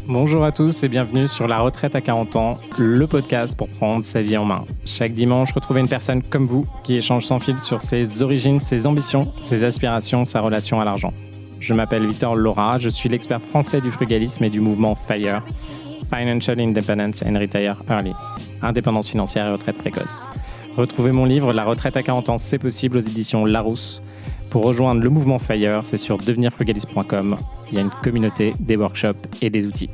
Bonjour à tous et bienvenue sur La Retraite à 40 ans, le podcast pour prendre sa vie en main. Chaque dimanche, retrouvez une personne comme vous qui échange sans fil sur ses origines, ses ambitions, ses aspirations, sa relation à l'argent. Je m'appelle Victor Laura, je suis l'expert français du frugalisme et du mouvement FIRE, Financial Independence and Retire Early, indépendance financière et retraite précoce. Retrouvez mon livre La Retraite à 40 ans, c'est possible aux éditions Larousse. Pour rejoindre le mouvement FIRE, c'est sur devenirfrugaliste.com. Il y a une communauté, des workshops et des outils.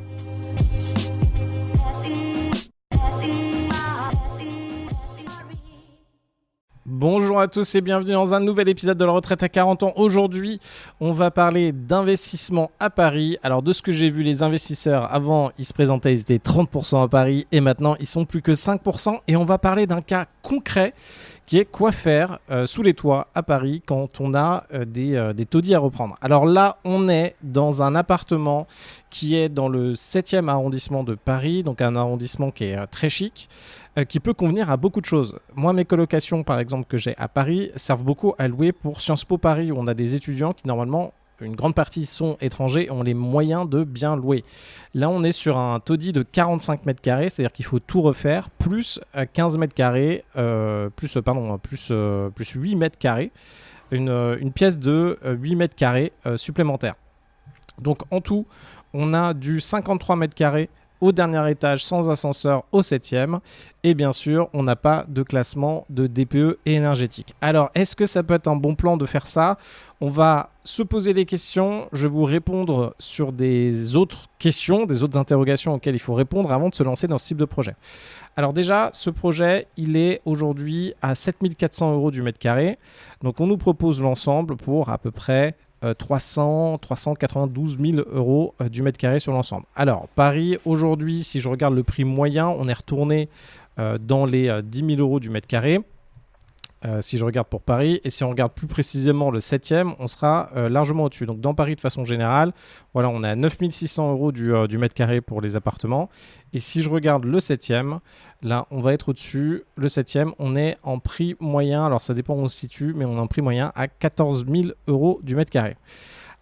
Bonjour à tous et bienvenue dans un nouvel épisode de La Retraite à 40 ans. Aujourd'hui, on va parler d'investissement à Paris. Alors, de ce que j'ai vu, les investisseurs, avant, ils se présentaient, ils étaient 30% à Paris et maintenant, ils sont plus que 5%. Et on va parler d'un cas concret qui est quoi faire sous les toits à Paris quand on a des taudis à reprendre. Alors là, on est dans un appartement qui est dans le 7e arrondissement de Paris, donc un arrondissement qui est très chic, qui peut convenir à beaucoup de choses. Moi, mes colocations, par exemple, que j'ai à Paris, servent beaucoup à louer pour Sciences Po Paris, où on a des étudiants qui, normalement, une grande partie sont étrangers et ont les moyens de bien louer. Là, on est sur un taudis de 45 mètres carrés, c'est-à-dire qu'il faut tout refaire, plus 15 mètres carrés, plus 8 mètres carrés, une pièce de 8 mètres carrés supplémentaire. Donc, en tout, on a du 53 mètres carrés au dernier étage sans ascenseur au 7e. Et bien sûr, on n'a pas de classement de DPE énergétique. Alors, est-ce que ça peut être un bon plan de faire ça ? On va se poser des questions. Je vais vous répondre sur des autres questions, des autres interrogations auxquelles il faut répondre avant de se lancer dans ce type de projet. Alors déjà, ce projet, il est aujourd'hui à 7 400 € du mètre carré. Donc, on nous propose l'ensemble pour à peu près 392 000 € du mètre carré sur l'ensemble. Alors, Paris, aujourd'hui, si je regarde le prix moyen, on est retourné dans les 10 000 € du mètre carré. Si je regarde pour Paris, et si on regarde plus précisément le 7e, on sera largement au-dessus. Donc dans Paris, de façon générale, voilà, on est à 9 600 € du mètre carré pour les appartements. Et si je regarde le 7e, là, on va être au-dessus. Le 7e, on est en prix moyen, alors ça dépend où on se situe, mais on est en prix moyen à 14 000 € du mètre carré.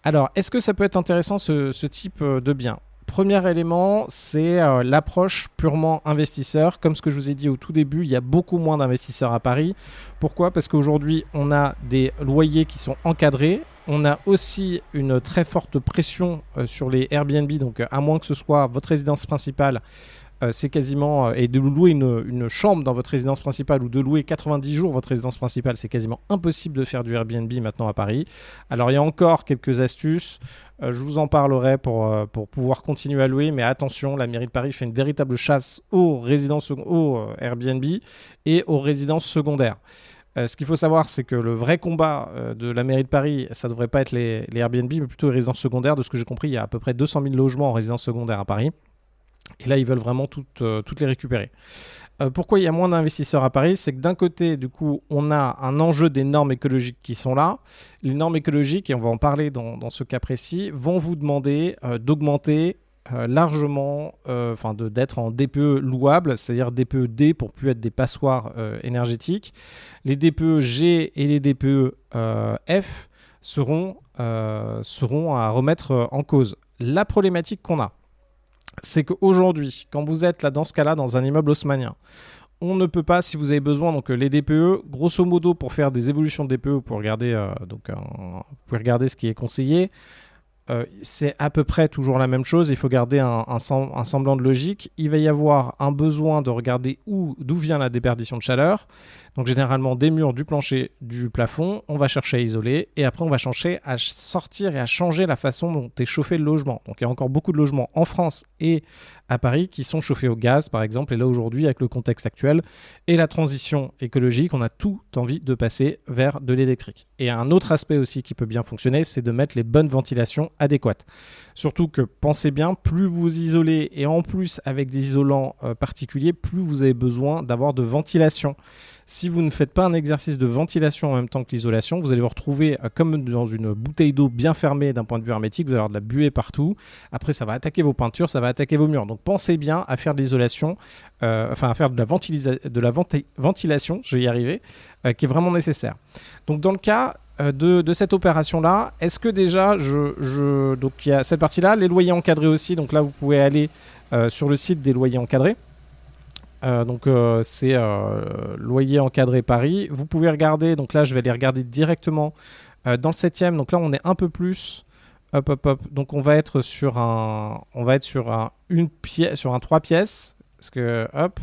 Alors, est-ce que ça peut être intéressant ce type de bien ? Premier élément, c'est l'approche purement investisseur. Comme ce que je vous ai dit au tout début, il y a beaucoup moins d'investisseurs à Paris. Pourquoi ? Parce qu'aujourd'hui, on a des loyers qui sont encadrés. On a aussi une très forte pression sur les Airbnb. Donc, à moins que ce soit votre résidence principale, c'est quasiment, et de louer une chambre dans votre résidence principale ou de louer 90 jours votre résidence principale, c'est quasiment impossible de faire du Airbnb maintenant à Paris. Alors il y a encore quelques astuces, je vous en parlerai pour pouvoir continuer à louer, mais attention, la mairie de Paris fait une véritable chasse aux Airbnb et aux résidences secondaires. Ce qu'il faut savoir, c'est que le vrai combat de la mairie de Paris, ça ne devrait pas être les Airbnb, mais plutôt les résidences secondaires. De ce que j'ai compris, il y a à peu près 200 000 logements en résidence secondaire à Paris. Et là, ils veulent vraiment toutes les récupérer. Pourquoi il y a moins d'investisseurs à Paris ? C'est que d'un côté, du coup, on a un enjeu des normes écologiques qui sont là. Les normes écologiques, et on va en parler dans ce cas précis, vont vous demander d'augmenter largement, d'être en DPE louable, c'est-à-dire DPE D pour plus être des passoires énergétiques. Les DPE G et les DPE F seront à remettre en cause. La problématique qu'on a, c'est qu'aujourd'hui, quand vous êtes là dans ce cas-là, dans un immeuble haussmannien, on ne peut pas, si vous avez besoin, donc les DPE, grosso modo, pour faire des évolutions de DPE, vous pouvez regarder ce qui est conseillé. C'est à peu près toujours la même chose. Il faut garder un semblant de logique. Il va y avoir un besoin de regarder d'où vient la déperdition de chaleur. Donc généralement des murs, du plancher, du plafond. On va chercher à isoler et après on va chercher à sortir et à changer la façon dont est chauffé le logement. Donc il y a encore beaucoup de logements en France et à Paris qui sont chauffés au gaz par exemple. Et là aujourd'hui, avec le contexte actuel et la transition écologique, on a tout envie de passer vers de l'électrique. Et un autre aspect aussi qui peut bien fonctionner, c'est de mettre les bonnes ventilations adéquates. Surtout que, pensez bien, plus vous isolez et en plus avec des isolants particuliers, plus vous avez besoin d'avoir de ventilation. Si vous ne faites pas un exercice de ventilation en même temps que l'isolation, vous allez vous retrouver comme dans une bouteille d'eau bien fermée d'un point de vue hermétique. Vous allez avoir de la buée partout. Après, ça va attaquer vos peintures, ça va attaquer vos murs. Donc, pensez bien à faire de l'isolation, à faire de la ventilation, je vais y arriver, qui est vraiment nécessaire. Donc, dans le cas de cette opération-là, est-ce que déjà, donc il y a cette partie-là, les loyers encadrés aussi, donc là vous pouvez aller sur le site des loyers encadrés. C'est loyer encadré Paris. Vous pouvez regarder, donc là je vais les regarder directement dans le 7e. Donc là on est un peu plus, hop. Donc on va être sur une pièce, sur un 3 pièces, parce que hop,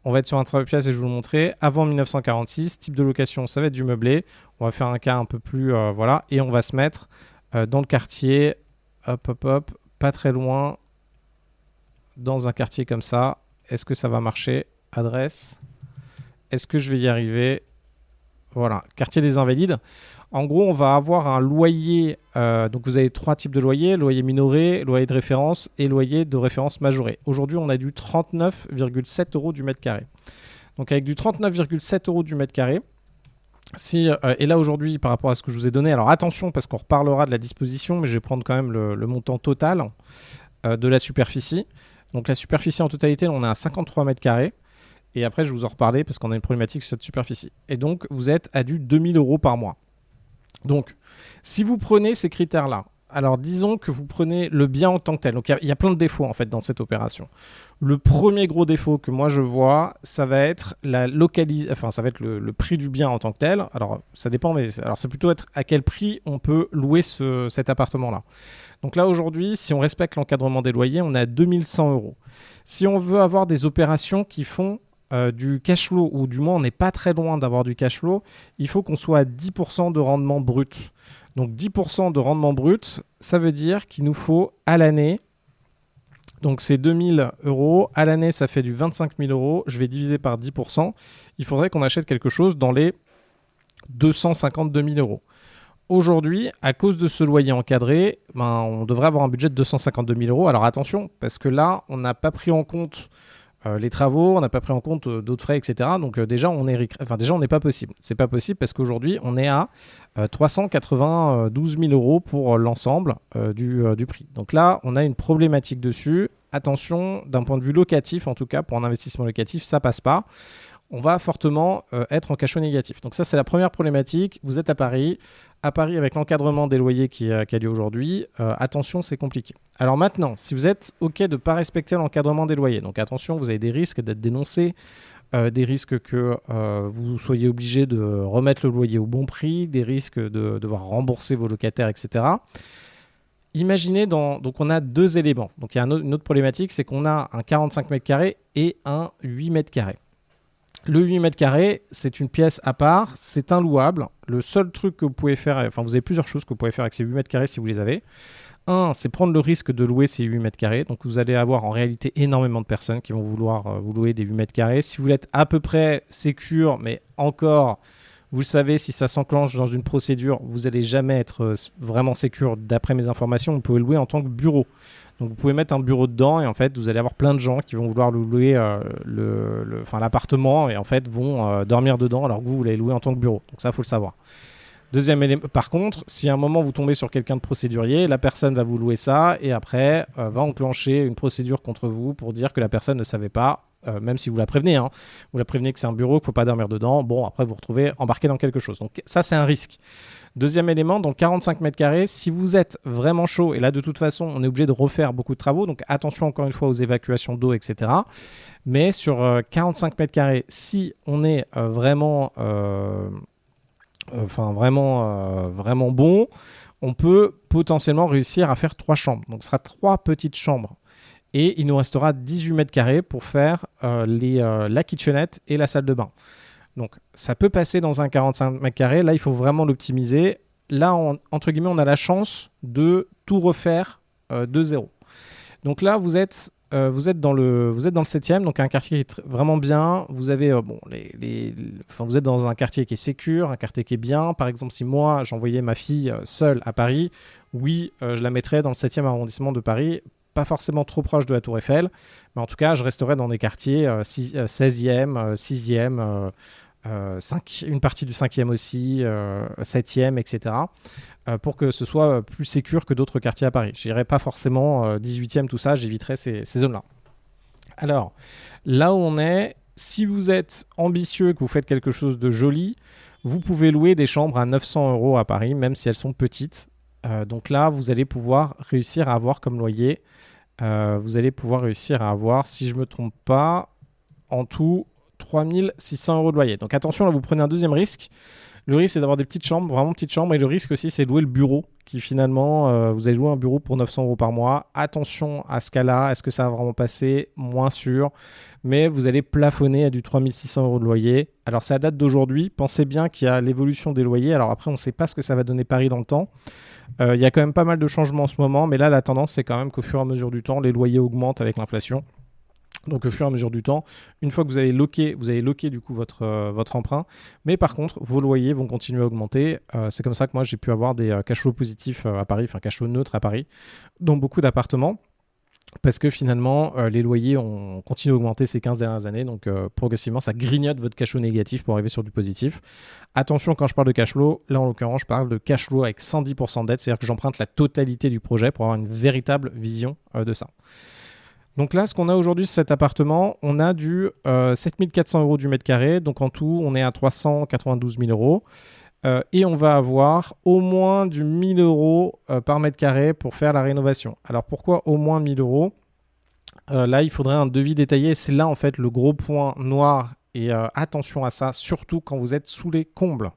on va être sur un 3 pièces et je vais vous le montrer. Avant 1946, type de location, ça va être du meublé. On va faire un cas un peu plus, voilà, et on va se mettre dans le quartier, hop, pas très loin, dans un quartier comme ça. Est-ce que ça va marcher? Adresse. Est-ce que je vais y arriver? Voilà, quartier des Invalides. En gros, on va avoir un loyer. Donc, vous avez 3 types de loyers: loyer minoré, loyer de référence et loyer de référence majoré. Aujourd'hui, on a du 39,7 € du mètre carré. Donc, avec du 39,7 € du mètre carré, et là aujourd'hui, par rapport à ce que je vous ai donné, alors attention parce qu'on reparlera de la disposition, mais je vais prendre quand même le montant total de la superficie. Donc la superficie en totalité, on est à 53 mètres carrés. Et après, je vais vous en reparler parce qu'on a une problématique sur cette superficie. Et donc, vous êtes à du 2000 € par mois. Donc, si vous prenez ces critères-là, alors disons que vous prenez le bien en tant que tel. Donc, il y a plein de défauts en fait dans cette opération. Le premier gros défaut que moi je vois, ça va être ça va être le prix du bien en tant que tel. Alors, ça dépend, mais alors c'est plutôt être à quel prix on peut louer cet appartement-là. Donc là, aujourd'hui, si on respecte l'encadrement des loyers, on est à 2100 €. Si on veut avoir des opérations qui font du cash flow, ou du moins on n'est pas très loin d'avoir du cash flow, il faut qu'on soit à 10% de rendement brut. Donc 10% de rendement brut, ça veut dire qu'il nous faut à l'année, donc c'est 2000 €, à l'année ça fait du 25 000 €, je vais diviser par 10%, il faudrait qu'on achète quelque chose dans les 252 000 €. Aujourd'hui, à cause de ce loyer encadré, on devrait avoir un budget de 252 000 €. Alors attention, parce que là, on n'a pas pris en compte les travaux, on n'a pas pris en compte d'autres frais, etc. Donc déjà, on n'est pas possible. C'est pas possible parce qu'aujourd'hui, on est à 392 000 € pour l'ensemble du prix. Donc là, on a une problématique dessus. Attention, d'un point de vue locatif, en tout cas, pour un investissement locatif, ça passe pas. On va fortement être en cash flow négatif. Donc ça, c'est la première problématique. Vous êtes à Paris. À Paris, avec l'encadrement des loyers qui a lieu aujourd'hui, attention, c'est compliqué. Alors maintenant, si vous êtes OK de ne pas respecter l'encadrement des loyers, donc attention, vous avez des risques d'être dénoncé, des risques que vous soyez obligé de remettre le loyer au bon prix, des risques de devoir rembourser vos locataires, etc. Imaginez, donc on a 2 éléments. Donc il y a une autre problématique, c'est qu'on a un 45 mètres carrés et un 8 mètres carrés. Le 8 mètres carrés, c'est une pièce à part, c'est inlouable. Le seul truc que vous pouvez faire, vous avez plusieurs choses que vous pouvez faire avec ces 8 mètres carrés si vous les avez. Un, c'est prendre le risque de louer ces 8 mètres carrés. Donc vous allez avoir en réalité énormément de personnes qui vont vouloir vous louer des 8 mètres carrés. Si vous êtes à peu près sécure, mais encore, vous le savez, si ça s'enclenche dans une procédure, vous n'allez jamais être vraiment sécure. D'après mes informations, vous pouvez le louer en tant que bureau. Donc vous pouvez mettre un bureau dedans et en fait vous allez avoir plein de gens qui vont vouloir louer l'appartement et en fait vont dormir dedans alors que vous l'avez loué en tant que bureau. Donc ça, il faut le savoir. Deuxième élément, par contre, si à un moment vous tombez sur quelqu'un de procédurier, la personne va vous louer ça et après va enclencher une procédure contre vous pour dire que la personne ne savait pas, même si vous la prévenez, vous la prévenez que c'est un bureau, qu'il ne faut pas dormir dedans. Bon, après vous vous retrouvez embarqué dans quelque chose. Donc ça, c'est un risque. Deuxième élément, dans 45 mètres carrés, si vous êtes vraiment chaud, et là de toute façon on est obligé de refaire beaucoup de travaux, donc attention encore une fois aux évacuations d'eau, etc. Mais sur 45 mètres carrés, si on est vraiment bon, on peut potentiellement réussir à faire 3 chambres. Donc ce sera 3 petites chambres. Et il nous restera 18 mètres carrés pour faire la kitchenette et la salle de bain. Donc, ça peut passer dans un 45 mètres carrés. Là, il faut vraiment l'optimiser. Là, entre guillemets, on a la chance de tout refaire de zéro. Donc là, vous êtes dans le 7e, donc un quartier qui est vraiment bien. Vous avez, vous êtes dans un quartier qui est sécure, un quartier qui est bien. Par exemple, si moi, j'envoyais ma fille seule à Paris, oui, je la mettrais dans le 7e arrondissement de Paris. Pas forcément trop proche de la Tour Eiffel, mais en tout cas, je resterai dans des quartiers 16e, 6e, une partie du 5e aussi, 7e, etc. Pour que ce soit plus sécure que d'autres quartiers à Paris. Je n'irai pas forcément 18e, tout ça, j'éviterai ces zones-là. Alors, là où on est, si vous êtes ambitieux et que vous faites quelque chose de joli, vous pouvez louer des chambres à 900 € à Paris, même si elles sont petites. Donc là, vous allez pouvoir réussir à avoir comme loyer, vous allez pouvoir réussir à avoir, si je ne me trompe pas, en tout 3 600 € de loyer. Donc attention, là, vous prenez un deuxième risque. Le risque, c'est d'avoir des petites chambres, vraiment petites chambres. Et le risque aussi, c'est de louer le bureau, qui finalement, vous allez louer un bureau pour 900 € par mois. Attention à ce cas-là. Est-ce que ça va vraiment passer? Moins sûr. Mais vous allez plafonner à du 3 600 € de loyer. Alors, c'est à date d'aujourd'hui. Pensez bien qu'il y a l'évolution des loyers. Alors après, on ne sait pas ce que ça va donner Paris dans le temps. Il y a quand même pas mal de changements en ce moment. Mais là, la tendance, c'est quand même qu'au fur et à mesure du temps, les loyers augmentent avec l'inflation. Donc au fur et à mesure du temps, une fois que vous avez loqué du coup votre emprunt, mais par contre vos loyers vont continuer à augmenter. C'est comme ça que moi j'ai pu avoir des cash flows positifs à Paris, enfin cash flow neutres à Paris, dans beaucoup d'appartements, parce que finalement les loyers ont continué à augmenter ces 15 dernières années, donc progressivement ça grignote votre cash flow négatif pour arriver sur du positif. Attention, quand je parle de cash flow, là en l'occurrence je parle de cash flow avec 110% de dette, c'est-à-dire que j'emprunte la totalité du projet pour avoir une véritable vision de ça. Donc là, ce qu'on a aujourd'hui sur cet appartement, on a du 7 400 € du mètre carré. Donc en tout, on est à 392 000 €. Et on va avoir au moins du 1 000 € par mètre carré pour faire la rénovation. Alors pourquoi au moins 1 000 €? Là, il faudrait un devis détaillé. C'est là en fait le gros point noir. Et attention à ça, surtout quand vous êtes sous les combles.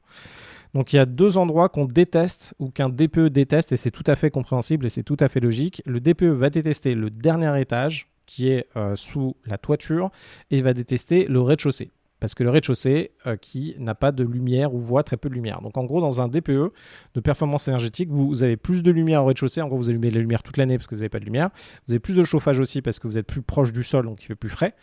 Donc il y a deux endroits qu'on déteste ou qu'un DPE déteste et c'est tout à fait compréhensible et c'est tout à fait logique. Le DPE va détester le dernier étage qui est sous la toiture et il va détester le rez-de-chaussée. Parce que le rez-de-chaussée qui n'a pas de lumière ou voit très peu de lumière. Donc en gros, dans un DPE de performance énergétique, vous avez plus de lumière au rez-de-chaussée. En gros, vous allumez la lumière toute l'année parce que vous n'avez pas de lumière. Vous avez plus de chauffage aussi parce que vous êtes plus proche du sol, donc il fait plus frais.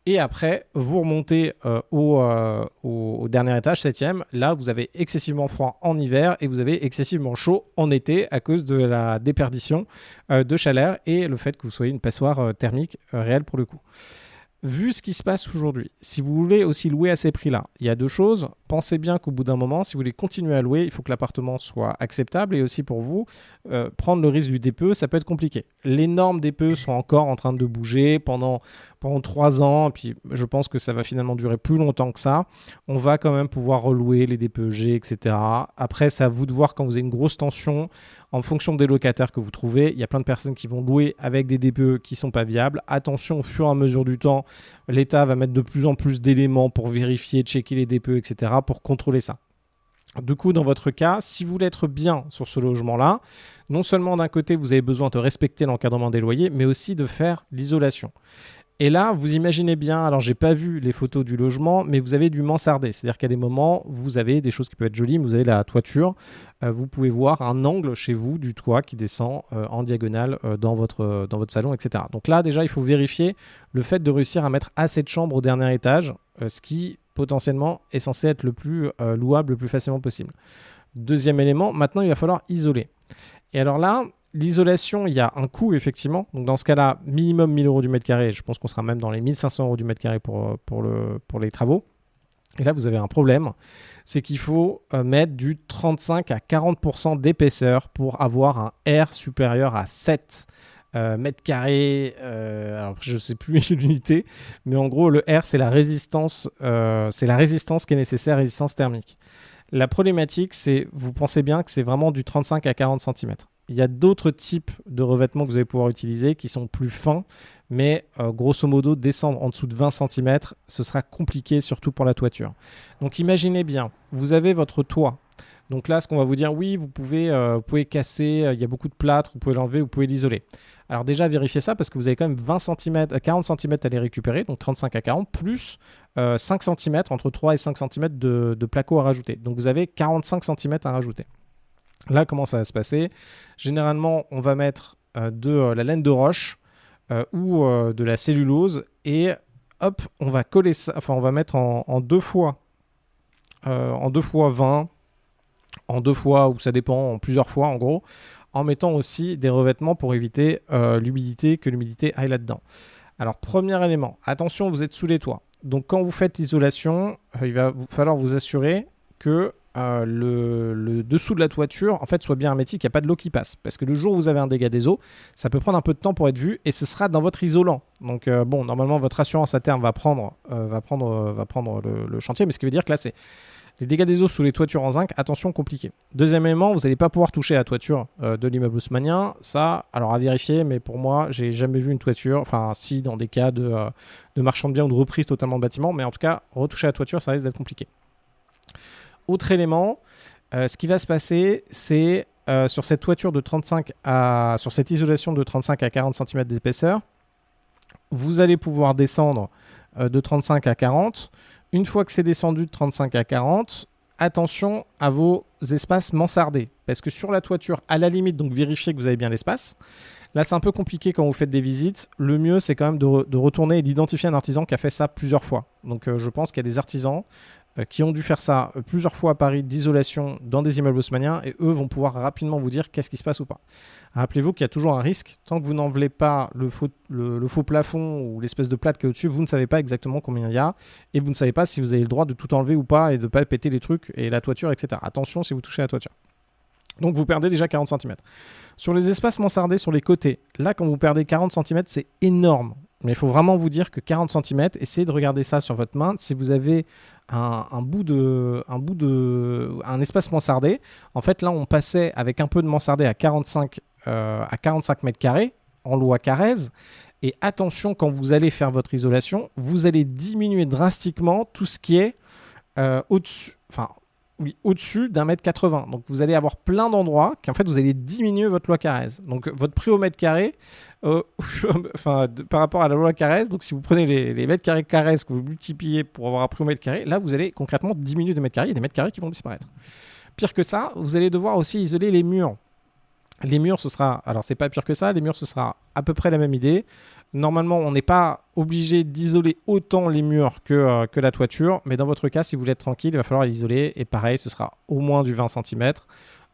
Et après, vous remontez au dernier étage, 7e. Là, vous avez excessivement froid en hiver et vous avez excessivement chaud en été à cause de la déperdition de chaleur et le fait que vous soyez une passoire thermique réelle pour le coup. Vu ce qui se passe aujourd'hui, si vous voulez aussi louer à ces prix-là, il y a deux choses. Pensez bien qu'au bout d'un moment, si vous voulez continuer à louer, il faut que l'appartement soit acceptable et aussi pour vous, prendre le risque du DPE, ça peut être compliqué. Les normes DPE sont encore en train de bouger pendant 3 ans, et puis je pense que ça va finalement durer plus longtemps que ça. On va quand même pouvoir relouer les DPEG, etc. Après, c'est à vous de voir quand vous avez une grosse tension, en fonction des locataires que vous trouvez. Il y a plein de personnes qui vont louer avec des DPE qui ne sont pas viables. Attention, au fur et à mesure du temps, l'État va mettre de plus en plus d'éléments pour vérifier, checker les DPE, etc., pour contrôler ça. Du coup, dans votre cas, si vous voulez être bien sur ce logement-là, non seulement d'un côté, vous avez besoin de respecter l'encadrement des loyers, mais aussi de faire l'isolation. Et là, vous imaginez bien, alors j'ai pas vu les photos du logement, mais vous avez du mansardé. C'est-à-dire qu'à des moments, vous avez des choses qui peuvent être jolies, mais vous avez la toiture. Vous pouvez voir un angle chez vous du toit qui descend en diagonale dans votre salon, etc. Donc là, déjà, il faut vérifier le fait de réussir à mettre assez de chambres au dernier étage, ce qui potentiellement est censé être le plus louable le plus facilement possible. Deuxième élément, maintenant, il va falloir isoler. Et alors là, l'isolation, il y a un coût effectivement. Donc dans ce cas-là, minimum 1 000 € du mètre carré. Je pense qu'on sera même dans les 1 500 € du mètre carré pour les travaux. Et là, vous avez un problème. C'est qu'il faut mettre du 35 à 40% d'épaisseur pour avoir un R supérieur à 7 mètres carrés. Alors je ne sais plus l'unité, mais en gros, le R, c'est la résistance qui est nécessaire, résistance thermique. La problématique, c'est, vous pensez bien que c'est vraiment du 35 à 40 cm. Il y a d'autres types de revêtements que vous allez pouvoir utiliser qui sont plus fins, mais grosso modo, descendre en dessous de 20 cm, ce sera compliqué, surtout pour la toiture. Donc imaginez bien, vous avez votre toit. Donc là, ce qu'on va vous dire, oui, vous pouvez casser, il y a beaucoup de plâtre, vous pouvez l'enlever, vous pouvez l'isoler. Alors déjà, vérifiez ça parce que vous avez quand même 40 cm à les récupérer, donc 35 à 40, plus 5 cm, entre 3 et 5 cm de placo à rajouter. Donc vous avez 45 cm à rajouter. Là, comment ça va se passer? Généralement, on va mettre de la laine de roche ou de la cellulose et hop, on va coller ça, enfin on va mettre en 2 fois 20, en 2 fois, ou ça dépend, en plusieurs fois en gros, en mettant aussi des revêtements pour éviter que l'humidité aille là-dedans. Alors, premier élément, attention, vous êtes sous les toits. Donc, quand vous faites l'isolation, il va falloir vous assurer que le dessous de la toiture en fait soit bien hermétique, il n'y a pas de l'eau qui passe. Parce que le jour où vous avez un dégât des eaux, ça peut prendre un peu de temps pour être vu et ce sera dans votre isolant. Donc, normalement, votre assurance à terme va prendre le chantier, mais ce qui veut dire que là, Les dégâts des eaux sous les toitures en zinc, attention, compliqué. Deuxième élément, vous n'allez pas pouvoir toucher à la toiture de l'immeuble haussmannien. Ça, alors à vérifier, mais pour moi, j'ai jamais vu une toiture, enfin si, dans des cas de marchand de biens ou de reprise totalement de bâtiment, mais en tout cas, retoucher à la toiture, ça risque d'être compliqué. Autre élément, ce qui va se passer, c'est sur cette toiture de 35 à... sur cette isolation de 35 à 40 cm d'épaisseur, vous allez pouvoir descendre de 35 à 40. Une fois que c'est descendu de 35 à 40, attention à vos espaces mansardés. Parce que sur la toiture, à la limite, donc vérifiez que vous avez bien l'espace. Là, c'est un peu compliqué quand vous faites des visites. Le mieux, c'est quand même de retourner et d'identifier un artisan qui a fait ça plusieurs fois. Donc, je pense qu'il y a des artisans qui ont dû faire ça plusieurs fois à Paris d'isolation dans des immeubles haussmanniens et eux vont pouvoir rapidement vous dire qu'est-ce qui se passe ou pas. Rappelez-vous qu'il y a toujours un risque. Tant que vous n'enlevez pas le faux plafond ou l'espèce de plate qui est au-dessus, vous ne savez pas exactement combien il y a et vous ne savez pas si vous avez le droit de tout enlever ou pas et de ne pas péter les trucs et la toiture, etc. Attention si vous touchez la toiture. Donc vous perdez déjà 40 cm. Sur les espaces mansardés sur les côtés, là quand vous perdez 40 cm, c'est énorme. Mais il faut vraiment vous dire que 40 cm, essayez de regarder ça sur votre main. Si vous avez un espace mansardé, en fait là on passait avec un peu de mansardé à 45 mètres carrés en loi Carrez. Et attention, quand vous allez faire votre isolation, vous allez diminuer drastiquement tout ce qui est au-dessus, au-dessus d'un mètre 80. Donc vous allez avoir plein d'endroits qu'en fait vous allez diminuer votre loi Carrez. Donc votre prix au mètre carré, par rapport à la loi Carrez, donc si vous prenez les mètres carrés Carrez que vous multipliez pour avoir un prix au mètre carré, là vous allez concrètement diminuer de mètres carrés. Il y a des mètres carrés qui vont disparaître. Pire que ça, vous allez devoir aussi isoler les murs. Les murs, ce sera... Alors, c'est pas pire que ça. Les murs, ce sera à peu près la même idée. Normalement, on n'est pas obligé d'isoler autant les murs que la toiture. Mais dans votre cas, si vous voulez être tranquille, il va falloir l'isoler. Et pareil, ce sera au moins du 20 cm,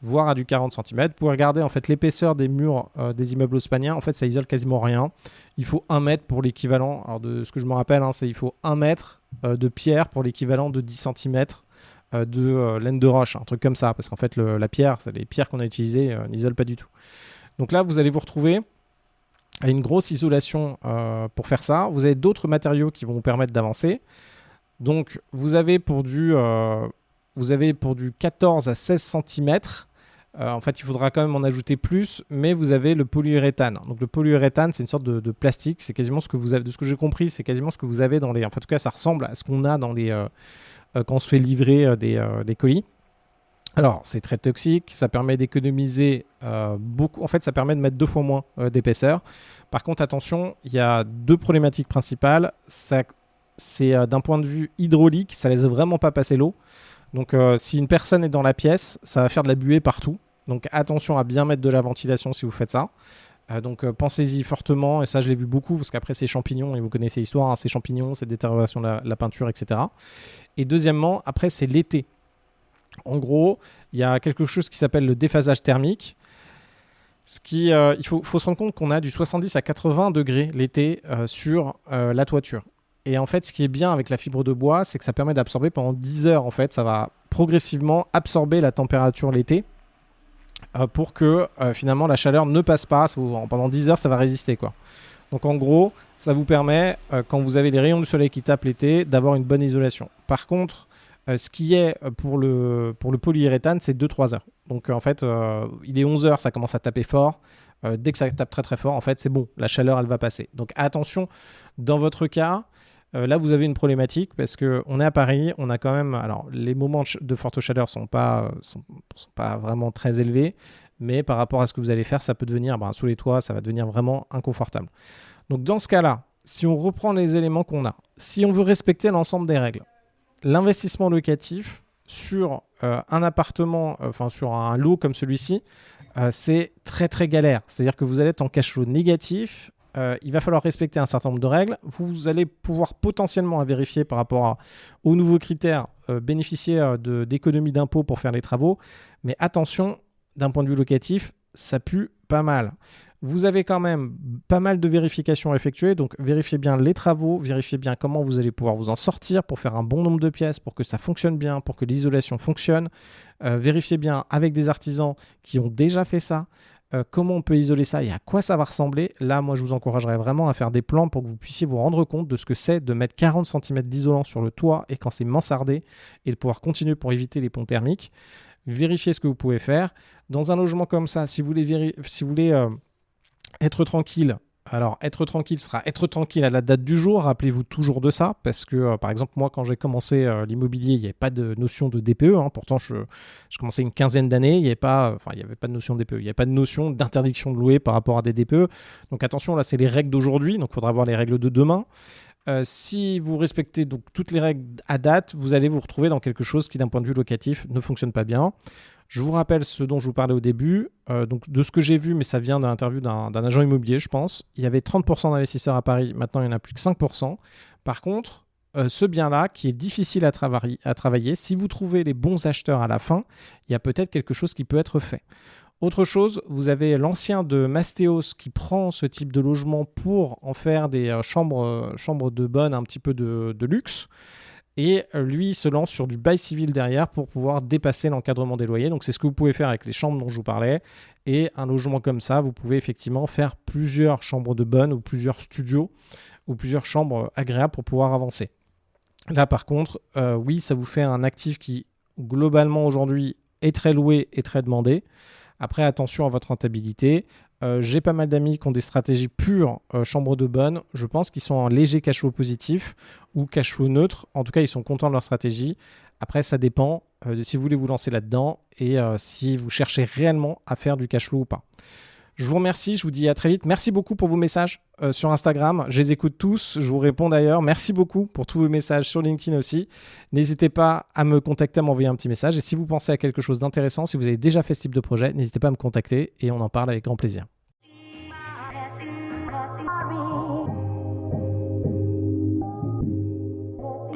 voire à du 40 cm. Vous pouvez regarder en fait, l'épaisseur des murs des immeubles haussmanniens. En fait, ça isole quasiment rien. Il faut 1 mètre pour l'équivalent. Alors, de ce que je me rappelle, c'est il faut 1 mètre de pierre pour l'équivalent de 10 cm de laine de roche, un truc comme ça, parce qu'en fait la pierre, les pierres qu'on a utilisées n'isolent pas du tout. Donc là, vous allez vous retrouver à une grosse isolation pour faire ça. Vous avez d'autres matériaux qui vont vous permettre d'avancer. Donc vous avez pour du 14 à 16 cm. En fait, il faudra quand même en ajouter plus, mais vous avez le polyuréthane. Donc le polyuréthane, c'est une sorte de plastique. C'est quasiment ce que vous avez, de ce que j'ai compris, c'est quasiment ce que vous avez dans les. Enfin, en tout cas, ça ressemble à ce qu'on a dans les quand on se fait livrer des colis. Alors, c'est très toxique, ça permet d'économiser beaucoup. En fait, ça permet de mettre 2 fois moins d'épaisseur. Par contre, attention, il y a 2 problématiques principales. C'est d'un point de vue hydraulique, ça ne laisse vraiment pas passer l'eau. Donc, si une personne est dans la pièce, ça va faire de la buée partout. Donc, attention à bien mettre de la ventilation si vous faites ça. Donc pensez-y fortement, et ça je l'ai vu beaucoup parce qu'après c'est champignons, et vous connaissez l'histoire, ces champignons, c'est détérioration de la peinture, etc. Et deuxièmement, après c'est l'été. En gros, il y a quelque chose qui s'appelle le déphasage thermique. Il faut se rendre compte qu'on a du 70 à 80 degrés l'été sur la toiture. Et en fait, ce qui est bien avec la fibre de bois, c'est que ça permet d'absorber pendant 10 heures. En fait, ça va progressivement absorber la température l'été. Pour que finalement la chaleur ne passe pas. Pendant 10 heures, ça va résister, quoi. Donc en gros, ça vous permet, quand vous avez des rayons du soleil qui tapent l'été, d'avoir une bonne isolation. Par contre, ce qui est pour le polyuréthane, c'est 2-3 heures. Donc en fait, il est 11 heures, ça commence à taper fort. Dès que ça tape très très fort, en fait, c'est bon, la chaleur, elle va passer. Donc attention, dans votre cas, là, vous avez une problématique parce qu'on est à Paris, on a quand même... Alors, les moments de forte chaleur sont pas vraiment très élevés, mais par rapport à ce que vous allez faire, ça peut devenir, sous les toits, ça va devenir vraiment inconfortable. Donc, dans ce cas-là, si on reprend les éléments qu'on a, si on veut respecter l'ensemble des règles, l'investissement locatif sur un appartement, sur un lot comme celui-ci, c'est très, très galère. C'est-à-dire que vous allez être en cash flow négatif. Il va falloir respecter un certain nombre de règles. Vous allez pouvoir potentiellement vérifier par rapport aux nouveaux critères, bénéficier d'économies d'impôts pour faire les travaux. Mais attention, d'un point de vue locatif, ça pue pas mal. Vous avez quand même pas mal de vérifications à effectuer. Donc, vérifiez bien les travaux, vérifiez bien comment vous allez pouvoir vous en sortir pour faire un bon nombre de pièces, pour que ça fonctionne bien, pour que l'isolation fonctionne. Vérifiez bien avec des artisans qui ont déjà fait ça. comment on peut isoler ça et à quoi ça va ressembler. Là, moi, je vous encouragerais vraiment à faire des plans pour que vous puissiez vous rendre compte de ce que c'est de mettre 40 cm d'isolant sur le toit et quand c'est mansardé et de pouvoir continuer pour éviter les ponts thermiques. Vérifiez ce que vous pouvez faire. Dans un logement comme ça, si vous voulez être tranquille, alors être tranquille sera être tranquille à la date du jour. Rappelez-vous toujours de ça parce que, par exemple, moi, quand j'ai commencé l'immobilier, il n'y avait pas de notion de DPE. Pourtant, je commençais une quinzaine d'années. Il n'y avait pas de notion de DPE. Il n'y avait pas de notion d'interdiction de louer par rapport à des DPE. Donc attention, là, c'est les règles d'aujourd'hui. Donc il faudra voir les règles de demain. Si vous respectez donc toutes les règles à date, vous allez vous retrouver dans quelque chose qui, d'un point de vue locatif, ne fonctionne pas bien. Je vous rappelle ce dont je vous parlais au début, donc de ce que j'ai vu, mais ça vient d'une interview d'un agent immobilier, je pense. Il y avait 30% d'investisseurs à Paris, maintenant il n'y en a plus que 5%. Par contre, ce bien-là, qui est difficile à travailler, si vous trouvez les bons acheteurs à la fin, il y a peut-être quelque chose qui peut être fait. Autre chose, vous avez l'ancien de Mastéos qui prend ce type de logement pour en faire des chambres de bonne, un petit peu de luxe. Et lui, il se lance sur du bail civil derrière pour pouvoir dépasser l'encadrement des loyers. Donc, c'est ce que vous pouvez faire avec les chambres dont je vous parlais. Et un logement comme ça, vous pouvez effectivement faire plusieurs chambres de bonne ou plusieurs studios ou plusieurs chambres agréables pour pouvoir avancer. Là, par contre, oui, ça vous fait un actif qui, globalement, aujourd'hui, est très loué et très demandé. Après, attention à votre rentabilité. J'ai pas mal d'amis qui ont des stratégies pures chambre de bonne. Je pense qu'ils sont en léger cash flow positif ou cash flow neutre. En tout cas, ils sont contents de leur stratégie. Après, ça dépend de si vous voulez vous lancer là-dedans et si vous cherchez réellement à faire du cash flow ou pas. Je vous remercie, je vous dis à très vite. Merci beaucoup pour vos messages sur Instagram. Je les écoute tous, je vous réponds d'ailleurs. Merci beaucoup pour tous vos messages sur LinkedIn aussi. N'hésitez pas à me contacter, à m'envoyer un petit message. Et si vous pensez à quelque chose d'intéressant, si vous avez déjà fait ce type de projet, n'hésitez pas à me contacter et on en parle avec grand plaisir.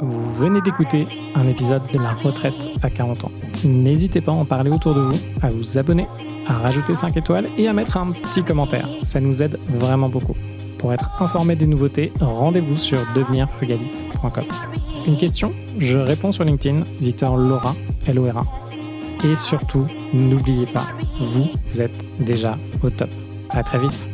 Vous venez d'écouter un épisode de La Retraite à 40 ans. N'hésitez pas à en parler autour de vous, à vous abonner, à rajouter 5 étoiles et à mettre un petit commentaire. Ça nous aide vraiment beaucoup. Pour être informé des nouveautés, rendez-vous sur devenirfrugaliste.com. Une question ? Je réponds sur LinkedIn, Victor Lora, L-O-R-A. Et surtout, n'oubliez pas, vous êtes déjà au top. À très vite.